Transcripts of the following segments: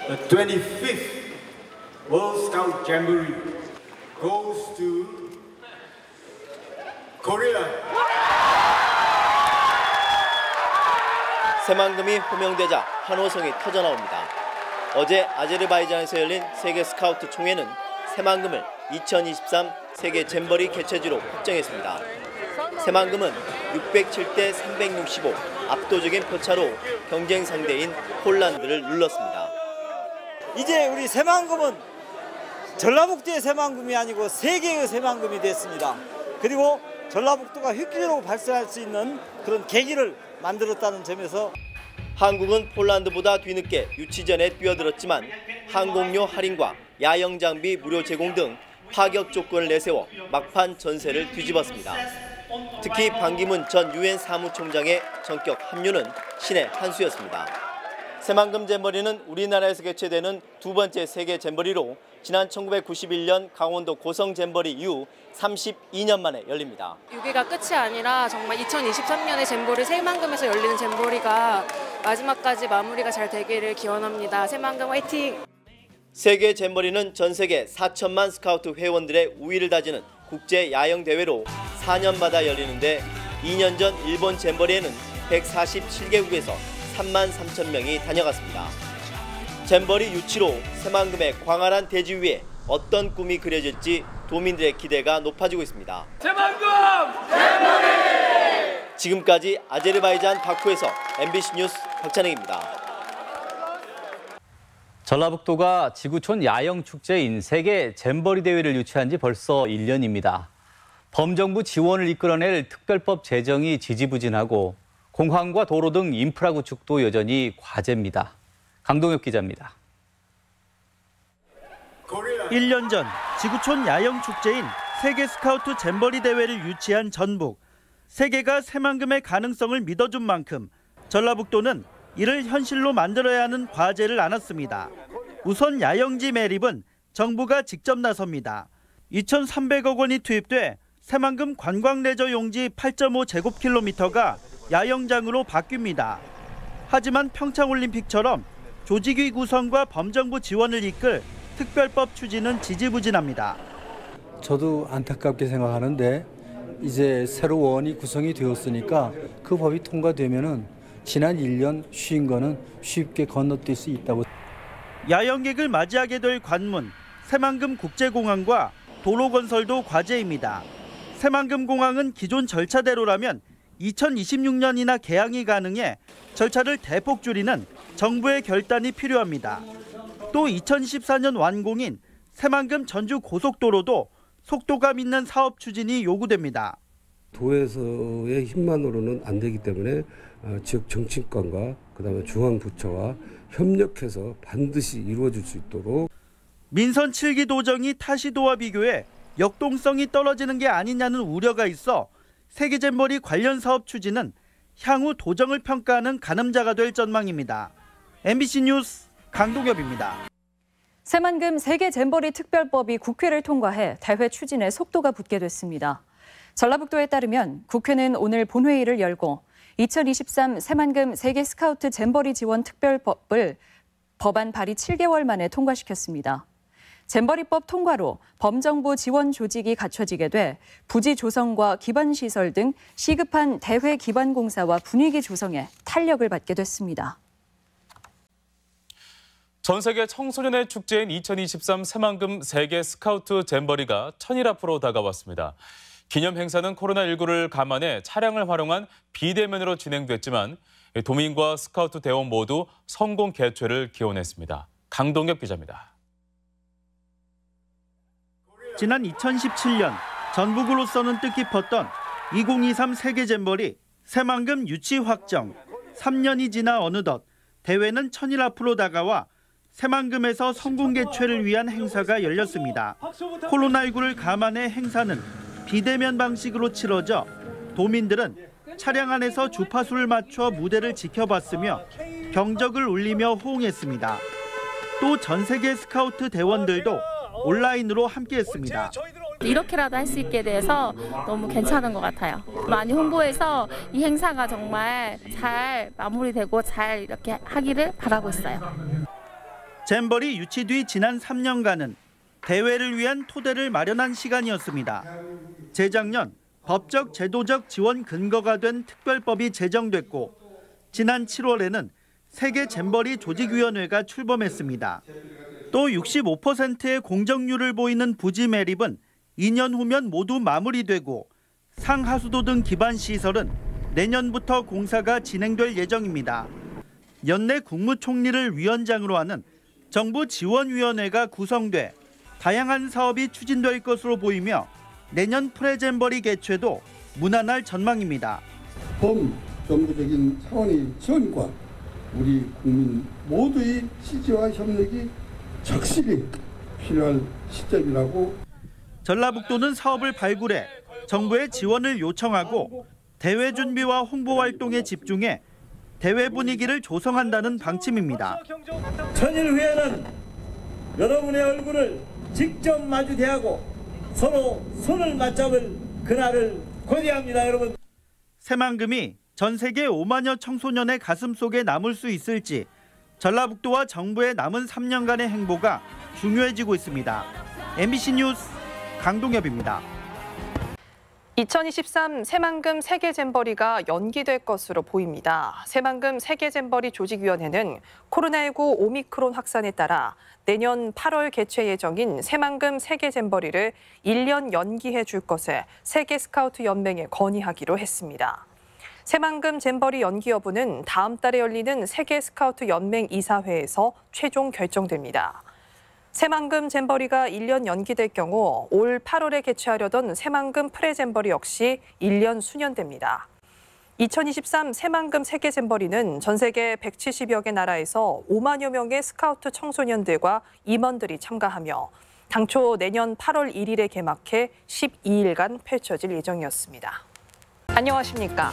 The 25th World Scout Jamboree goes to Korea. 새만금이 호명되자 환호성이 터져나옵니다. 어제 아제르바이잔에서 열린 세계 스카우트 총회는 새만금을 2023 세계 잼버리 개최지로 확정했습니다. 새만금은 607대 365 압도적인 표차로 경쟁 상대인 폴란드를 눌렀습니다. 이제 우리 새만금은 전라북도의 새만금이 아니고 세계의 새만금이 됐습니다. 그리고 전라북도가 획기적으로 발전할 수 있는 그런 계기를 만들었다는 점에서 한국은 폴란드보다 뒤늦게 유치전에 뛰어들었지만 항공료 할인과 야영 장비 무료 제공 등 파격 조건을 내세워 막판 전세를 뒤집었습니다. 특히 반기문 전 유엔 사무총장의 전격 합류는 신의 한 수였습니다. 새만금 잼버리는 우리나라에서 개최되는 두 번째 세계 잼버리로 지난 1991년 강원도 고성 잼버리 이후 32년 만에 열립니다. 6위가 끝이 아니라 정말 2023년에 잼버리 새만금에서 열리는 잼버리가 마지막까지 마무리가 잘 되기를 기원합니다. 새만금 화이팅! 세계 잼버리는 전 세계 4천만 스카우트 회원들의 우위를 다지는 국제 야영 대회로 4년마다 열리는데 2년 전 일본 잼버리에는 147개국에서 3만 3천 명이 다녀갔습니다. 잼버리 유치로 새만금의 광활한 대지 위에 어떤 꿈이 그려질지 도민들의 기대가 높아지고 있습니다. 새만금! 잼버리! 지금까지 아제르바이잔 바쿠에서 MBC 뉴스 박찬익입니다. 전라북도가 지구촌 야영 축제인 세계 잼버리 대회를 유치한 지 벌써 1년입니다. 범정부 지원을 이끌어낼 특별법 제정이 지지부진하고 공항과 도로 등 인프라 구축도 여전히 과제입니다. 강동엽 기자입니다. 1년 전 지구촌 야영 축제인 세계 스카우트 잼버리 대회를 유치한 전북. 세계가 새만금의 가능성을 믿어준 만큼 전라북도는 이를 현실로 만들어야 하는 과제를 안았습니다. 우선 야영지 매립은 정부가 직접 나섭니다. 2,300억 원이 투입돼 새만금 관광레저 용지 8.5제곱킬로미터가 야영장으로 바뀝니다. 하지만 평창올림픽처럼 조직위 구성과 범정부 지원을 이끌 특별법 추진은 지지부진합니다. 저도 안타깝게 생각하는데 이제 새로 원이 구성이 되었으니까 그 법이 통과되면은 지난 1년 쉬인 거는 쉽게 건너뛸 수 있다고. 야영객을 맞이하게 될 관문, 새만금 국제공항과 도로 건설도 과제입니다. 새만금 공항은 기존 절차대로라면 2026년이나 개항이 가능해 절차를 대폭 줄이는 정부의 결단이 필요합니다. 또 2014년 완공인 새만금 전주 고속도로도 속도감 있는 사업 추진이 요구됩니다. 도에서의 힘만으로는 안 되기 때문에 지역 정치권과 그다음에 중앙부처와 협력해서 반드시 이루어질 수 있도록. 민선 7기 도정이 타시도와 비교해 역동성이 떨어지는 게 아니냐는 우려가 있어 세계잼버리 관련 사업 추진은 향후 도정을 평가하는 가늠자가 될 전망입니다. MBC 뉴스 강동엽입니다. 새만금 세계잼버리 특별법이 국회를 통과해 대회 추진에 속도가 붙게 됐습니다. 전라북도에 따르면 국회는 오늘 본회의를 열고 2023 새만금 세계 스카우트 잼버리 지원 특별법을 법안 발의 7개월 만에 통과시켰습니다. 잼버리법 통과로 범정부 지원 조직이 갖춰지게 돼 부지 조성과 기반시설 등 시급한 대회 기반 공사와 분위기 조성에 탄력을 받게 됐습니다. 전 세계 청소년의 축제인 2023 새만금 세계 스카우트 잼버리가 천일 앞으로 다가왔습니다. 기념 행사는 코로나19를 감안해 차량을 활용한 비대면으로 진행됐지만 도민과 스카우트 대원 모두 성공 개최를 기원했습니다. 강동엽 기자입니다. 지난 2017년 전북으로서는 뜻깊었던 2023 세계잼버리 새만금 유치 확정. 3년이 지나 어느덧 대회는 천일 앞으로 다가와 새만금에서 성공 개최를 위한 행사가 열렸습니다. 코로나19를 감안해 행사는 비대면 방식으로 치러져 도민들은 차량 안에서 주파수를 맞춰 무대를 지켜봤으며 경적을 울리며 호응했습니다. 또 전 세계 스카우트 대원들도 온라인으로 함께했습니다. 이렇게라도 할 수 있게 돼서 너무 괜찮은 것 같아요. 많이 홍보해서 이 행사가 정말 잘 마무리되고 잘 이렇게 하기를 바라고 있어요. 잼버리 유치 뒤 지난 3년간은 대회를 위한 토대를 마련한 시간이었습니다. 재작년 법적 제도적 지원 근거가 된 특별법이 제정됐고 지난 7월에는 세계 잼버리 조직위원회가 출범했습니다. 또 65%의 공정률을 보이는 부지 매립은 2년 후면 모두 마무리되고 상하수도 등 기반 시설은 내년부터 공사가 진행될 예정입니다. 연내 국무총리를 위원장으로 하는 정부 지원위원회가 구성돼 다양한 사업이 추진될 것으로 보이며 내년 프레잼버리 개최도 무난할 전망입니다. 범정부적인 차원의 지원과 우리 국민 모두의 지지와 협력이 적실히 필요할 시점이라고. 전라북도는 사업을 발굴해 정부의 지원을 요청하고 대회 준비와 홍보 활동에 집중해 대회 분위기를 조성한다는 방침입니다. 천일 후에는 여러분의 얼굴을 직접 마주 대하고 서로 손을 맞잡을 그날을 고대합니다, 여러분. 새만금이 전 세계 5만여 청소년의 가슴 속에 남을 수 있을지 전라북도와 정부의 남은 3년간의 행보가 중요해지고 있습니다. MBC 뉴스 강동엽입니다. 2023 새만금 세계잼버리가 연기될 것으로 보입니다. 새만금 세계잼버리 조직위원회는 코로나19 오미크론 확산에 따라 내년 8월 개최 예정인 새만금 세계잼버리를 1년 연기해 줄 것을 세계스카우트연맹에 건의하기로 했습니다. 새만금 잼버리 연기 여부는 다음 달에 열리는 세계스카우트연맹 이사회에서 최종 결정됩니다. 새만금 잼버리가 1년 연기될 경우 올 8월에 개최하려던 새만금 프레잼버리 역시 1년 수년됩니다. 2023 새만금 세계잼버리는 전 세계 170여 개 나라에서 5만여 명의 스카우트 청소년들과 임원들이 참가하며 당초 내년 8월 1일에 개막해 12일간 펼쳐질 예정이었습니다. 안녕하십니까.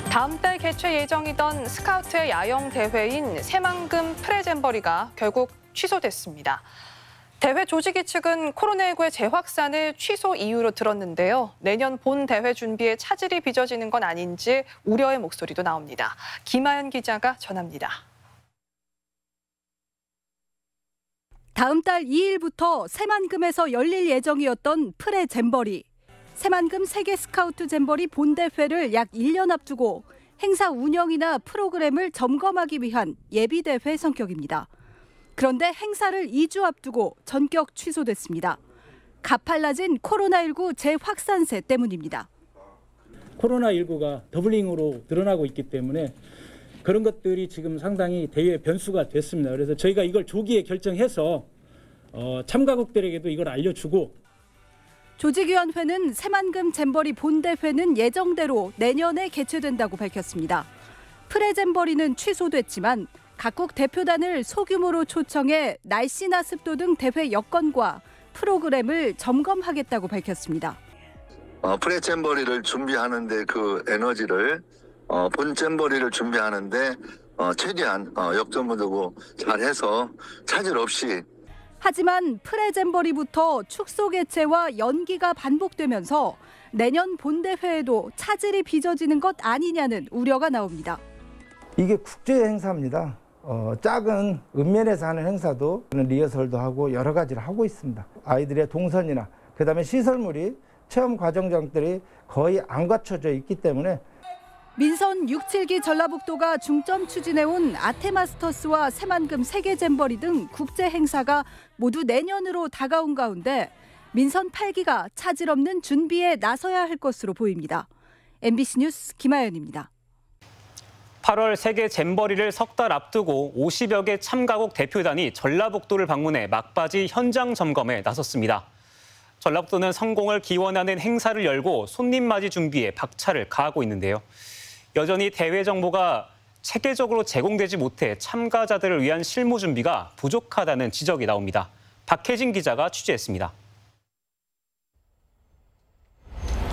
다음 달 개최 예정이던 스카우트의 야영 대회인 새만금 프레잼버리가 결국 취소됐습니다. 대회 조직위 측은 코로나19의 재확산을 취소 이유로 들었는데요. 내년 본 대회 준비에 차질이 빚어지는 건 아닌지 우려의 목소리도 나옵니다. 김하연 기자가 전합니다. 다음 달 2일부터 새만금에서 열릴 예정이었던 프레잼버리. 새만금 세계 스카우트 잼버리 본대회를 약 1년 앞두고 행사 운영이나 프로그램을 점검하기 위한 예비대회 성격입니다. 그런데 행사를 2주 앞두고 전격 취소됐습니다. 가팔라진 코로나19 재확산세 때문입니다. 코로나19가 더블링으로 늘어나고 있기 때문에 그런 것들이 지금 상당히 대회 변수가 됐습니다. 그래서 저희가 이걸 조기에 결정해서 참가국들에게도 이걸 알려주고. 조직위원회는 새만금 잼버리 본대회는 예정대로 내년에 개최된다고 밝혔습니다. 프레잼버리는 취소됐지만 각국 대표단을 소규모로 초청해 날씨나 습도 등 대회 여건과 프로그램을 점검하겠다고 밝혔습니다. 프레잼버리를 준비하는데 그 에너지를 본 잼버리를 준비하는데 최대한 역점을 잘해서 차질 없이. 하지만 프레잼버리부터 축소 개최와 연기가 반복되면서 내년 본대회에도 차질이 빚어지는 것 아니냐는 우려가 나옵니다. 이게 국제 행사입니다. 작은 읍면에서 하는 행사도 리허설도 하고 여러 가지를 하고 있습니다. 아이들의 동선이나 그다음에 시설물이 체험 과정장들이 거의 안 갖춰져 있기 때문에. 민선 6, 7기 전라북도가 중점 추진해온 아테마스터스와 새만금 세계잼버리 등 국제 행사가 모두 내년으로 다가온 가운데 민선 8기가 차질 없는 준비에 나서야 할 것으로 보입니다. MBC 뉴스 김하연입니다. 8월 세계 잼버리를 석 달 앞두고 50여 개 참가국 대표단이 전라북도를 방문해 막바지 현장 점검에 나섰습니다. 전라북도는 성공을 기원하는 행사를 열고 손님 맞이 준비에 박차를 가하고 있는데요. 여전히 대회 정보가 체계적으로 제공되지 못해 참가자들을 위한 실무 준비가 부족하다는 지적이 나옵니다. 박혜진 기자가 취재했습니다.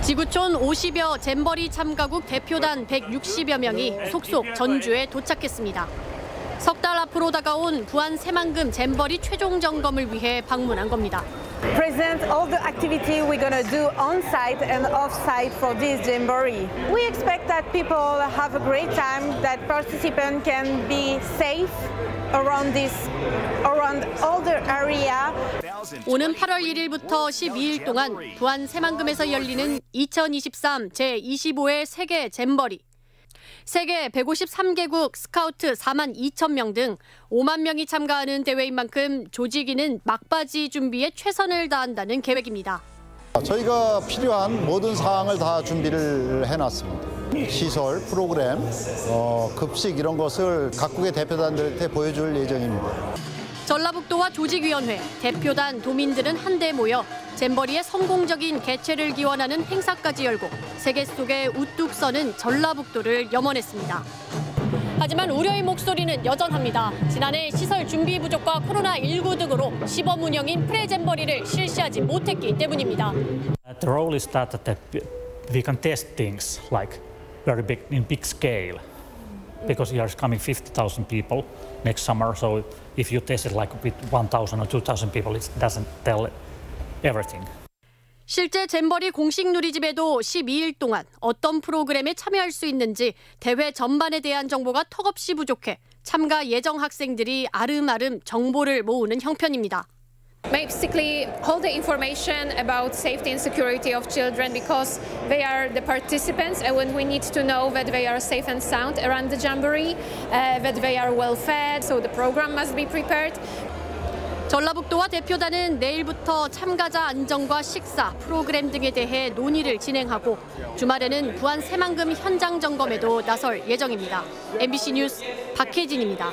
지구촌 50여 잼버리 참가국 대표단 160여 명이 속속 전주에 도착했습니다. 석 달 앞으로 다가온 부안 새만금 잼버리 최종 점검을 위해 방문한 겁니다. Present all the activity we're going to do on-site and off-site for this Jamboree. We expect that people have a great time, that participants can be safe around all the area. 오는 8월 1일부터 12일 동안 부안 새만금에서 열리는 2023 제25회 세계 잼버리. 세계 153개국 스카우트 4만 2천 명 등 5만 명이 참가하는 대회인 만큼 조직위는 막바지 준비에 최선을 다한다는 계획입니다. 저희가 필요한 모든 사항을 다 준비를 해놨습니다. 시설, 프로그램, 급식 이런 것을 각국의 대표단들한테 보여줄 예정입니다. 전라북도와 조직위원회, 대표단, 도민들은 한데 모여 잼버리의 성공적인 개최를 기원하는 행사까지 열고 세계 속에 우뚝 서는 전라북도를 염원했습니다. 하지만 우려의 목소리는 여전합니다. 지난해 시설 준비 부족과 코로나19 등으로 시범 운영인 프레잼버리를 실시하지 못했기 때문입니다. The role is that we can test things like very big in big scale, because here is coming 50,000 people next summer. So if you test it like with 1,000 or 2,000 people, it doesn't tell everything. 실제 잼버리 공식 누리집에도 12일 동안 어떤 프로그램에 참여할 수 있는지 대회 전반에 대한 정보가 턱없이 부족해 참가 예정 학생들이 아름아름 정보를 모으는 형편입니다. Basically, all the information about safety and security of children, because they are the participants, and when we need to know that they are safe and sound around the jamboree, that they are well fed, so the program must be prepared. 전라북도와 대표단은 내일부터 참가자 안전과 식사, 프로그램 등에 대해 논의를 진행하고 주말에는 부안 새만금 현장 점검에도 나설 예정입니다. MBC 뉴스 박혜진입니다.